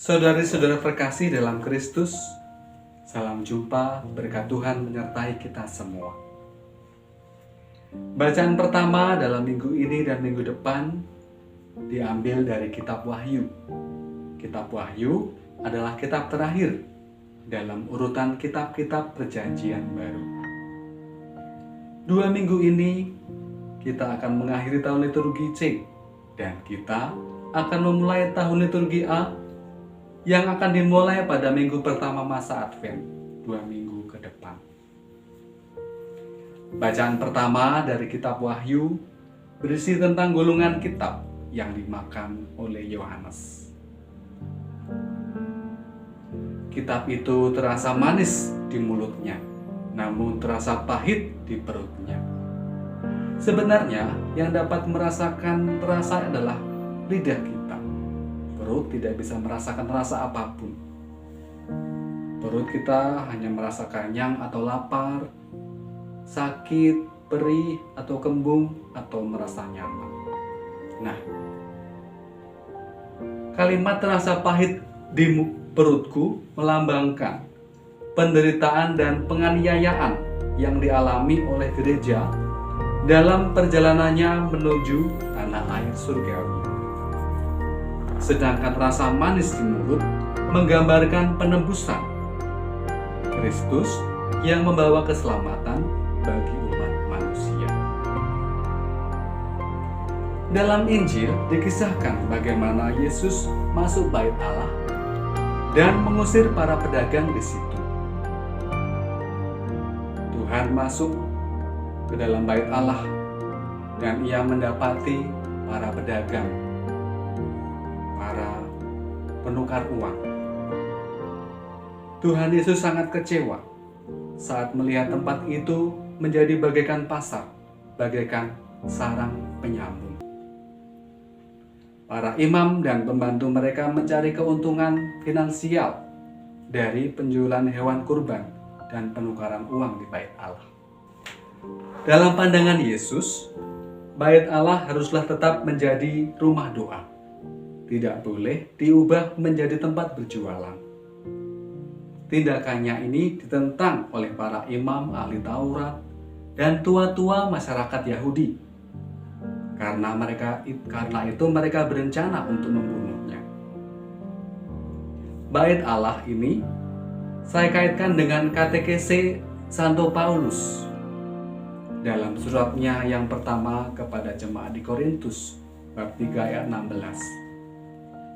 Saudari-saudara terkasih dalam Kristus, salam jumpa, berkat Tuhan menyertai kita semua. Bacaan pertama dalam minggu ini dan minggu depan diambil dari kitab Wahyu. Kitab Wahyu adalah kitab terakhir dalam urutan kitab-kitab Perjanjian Baru. 2 minggu ini kita akan mengakhiri tahun liturgi C dan kita akan memulai tahun liturgi A yang akan dimulai pada minggu pertama masa Advent, 2 minggu ke depan. Bacaan pertama dari kitab Wahyu berisi tentang gulungan kitab yang dimakan oleh Yohanes. Kitab itu terasa manis di mulutnya, namun terasa pahit di perutnya. Sebenarnya yang dapat merasakan rasa adalah lidah kita. Perut tidak bisa merasakan rasa apapun. Perut kita hanya merasa kenyang atau lapar, sakit, perih, atau kembung, atau merasa nyaman. Nah, kalimat terasa pahit di perutku melambangkan penderitaan dan penganiayaan yang dialami oleh gereja dalam perjalanannya menuju tanah air surgawi. Sedangkan rasa manis di mulut menggambarkan penebusan Kristus yang membawa keselamatan bagi umat manusia. Dalam Injil dikisahkan bagaimana Yesus masuk bait Allah dan mengusir para pedagang di situ. Tuhan masuk ke dalam bait Allah dan ia mendapati para pedagang, para penukar uang. Tuhan Yesus sangat kecewa saat melihat tempat itu menjadi bagaikan pasar, bagaikan sarang penyambung. Para imam dan pembantu mereka mencari keuntungan finansial dari penjualan hewan kurban dan penukaran uang di bait Allah. Dalam pandangan Yesus, bait Allah haruslah tetap menjadi rumah doa. Tidak boleh diubah menjadi tempat berjualan. Tindakannya ini ditentang oleh para imam ahli Taurat dan tua-tua masyarakat Yahudi. Karena itu mereka berencana untuk membunuhnya. Bait Allah ini saya kaitkan dengan katekese Santo Paulus dalam suratnya yang pertama kepada jemaat di Korintus bab 3 ayat 16.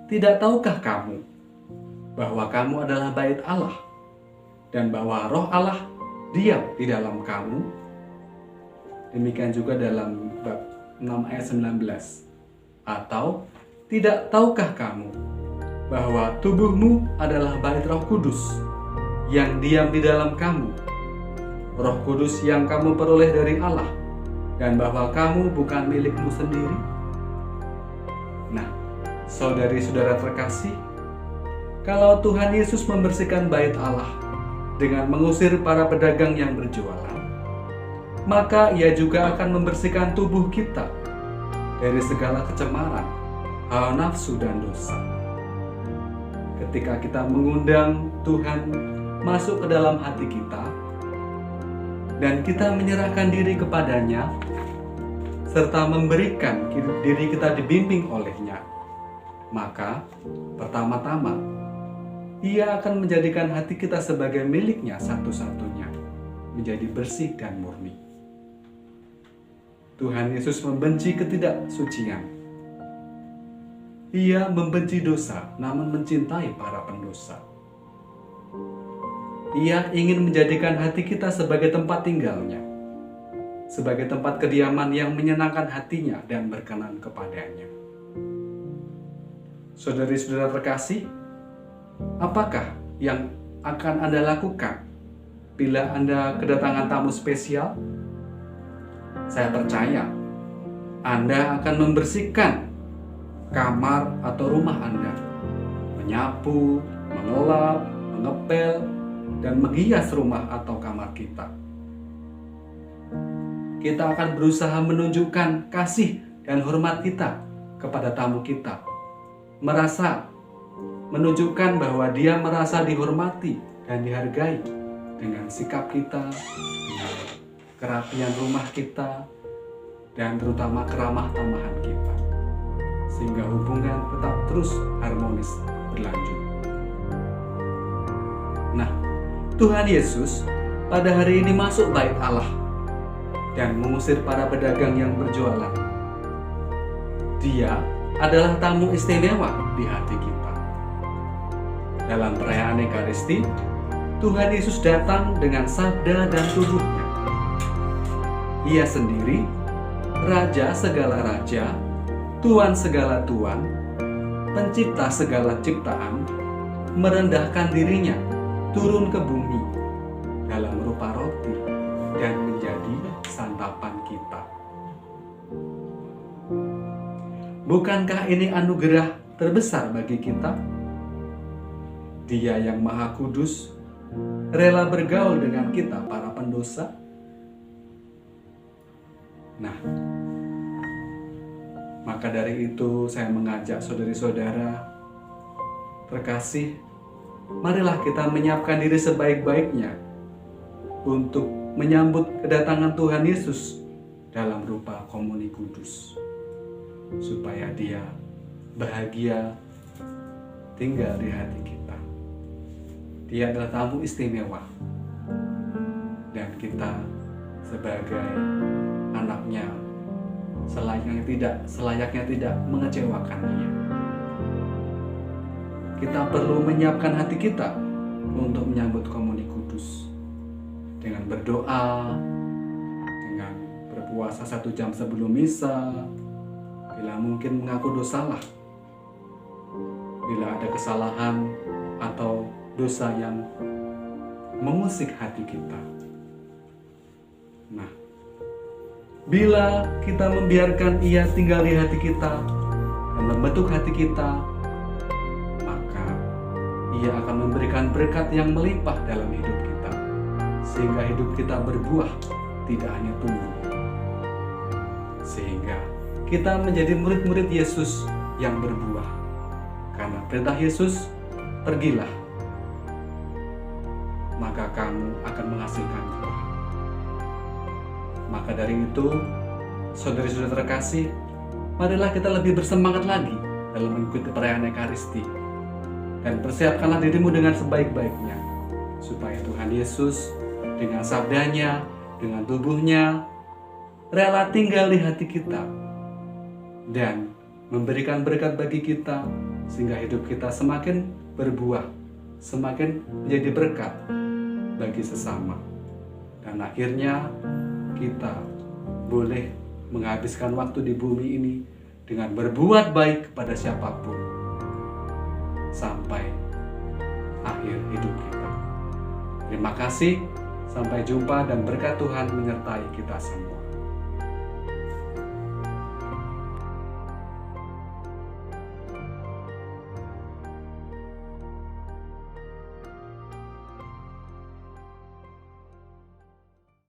Tidak tahukah kamu bahwa kamu adalah bait Allah dan bahwa Roh Allah diam di dalam kamu? Demikian juga dalam bab 6 ayat 19. Atau tidak tahukah kamu bahwa tubuhmu adalah bait Roh Kudus yang diam di dalam kamu, Roh Kudus yang kamu peroleh dari Allah, dan bahwa kamu bukan milikmu sendiri? Nah, saudari-saudara terkasih, kalau Tuhan Yesus membersihkan bait Allah dengan mengusir para pedagang yang berjualan, maka ia juga akan membersihkan tubuh kita dari segala kecemaran, hawa nafsu, dan dosa. Ketika kita mengundang Tuhan masuk ke dalam hati kita dan kita menyerahkan diri kepadanya serta memberikan diri kita dibimbing olehnya, maka pertama-tama ia akan menjadikan hati kita sebagai miliknya satu-satunya, menjadi bersih dan murni. Tuhan Yesus membenci ketidaksucian. Ia membenci dosa, namun mencintai para pendosa. Ia ingin menjadikan hati kita sebagai tempat tinggalnya, sebagai tempat kediaman yang menyenangkan hatinya dan berkenan kepadanya. Saudari-saudara terkasih, apakah yang akan Anda lakukan bila Anda kedatangan tamu spesial? Saya percaya Anda akan membersihkan kamar atau rumah Anda, menyapu, mengelap, mengepel, dan menghias rumah atau kamar kita. Kita akan berusaha menunjukkan kasih dan hormat kita kepada tamu kita, merasa menunjukkan bahwa Dia merasa dihormati dan dihargai dengan sikap kita, dengan kerapian rumah kita, dan terutama keramah tamahan kita, sehingga hubungan tetap terus harmonis berlanjut. Nah, Tuhan Yesus pada hari ini masuk bait Allah dan mengusir para pedagang yang berjualan. Dia adalah tamu istimewa di hati kita. Dalam perayaan Ekaristi, Tuhan Yesus datang dengan sabda dan tubuhnya. Ia sendiri, Raja segala raja, Tuan segala tuan, Pencipta segala ciptaan, merendahkan dirinya, turun ke bumi dalam rupa roti dan menjadi santapan kita. Bukankah ini anugerah terbesar bagi kita? Dia yang Maha Kudus rela bergaul dengan kita para pendosa. Nah, maka dari itu saya mengajak saudari-saudara terkasih, marilah kita menyiapkan diri sebaik-baiknya untuk menyambut kedatangan Tuhan Yesus dalam rupa komuni kudus, supaya Dia bahagia tinggal di hati kita. Dia adalah tamu istimewa, dan kita sebagai anaknya selayaknya tidak mengecewakan Dia. Kita perlu menyiapkan hati kita untuk menyambut komuni kudus dengan berdoa, dengan berpuasa 1 jam sebelum misa, bila mungkin mengaku dosalah, bila ada kesalahan atau dosa yang mengusik hati kita. Nah, bila kita membiarkan Ia tinggal di hati kita dan membentuk hati kita, maka Ia akan memberikan berkat yang melimpah dalam hidup kita, sehingga hidup kita berbuah, tidak hanya tumbuh. Sehingga kita menjadi murid-murid Yesus yang berbuah. Karena perintah Yesus, pergilah, maka kamu akan menghasilkan buah. Maka dari itu, saudari-saudari terkasih, marilah kita lebih bersemangat lagi dalam mengikuti perayaan Ekaristi, dan persiapkanlah dirimu dengan sebaik-baiknya, supaya Tuhan Yesus dengan sabdanya, dengan tubuhnya, rela tinggal di hati kita dan memberikan berkat bagi kita, sehingga hidup kita semakin berbuah, semakin menjadi berkat bagi sesama, dan akhirnya kita boleh menghabiskan waktu di bumi ini dengan berbuat baik kepada siapapun sampai akhir hidup kita. Terima kasih, sampai jumpa, dan berkat Tuhan menyertai kita semua.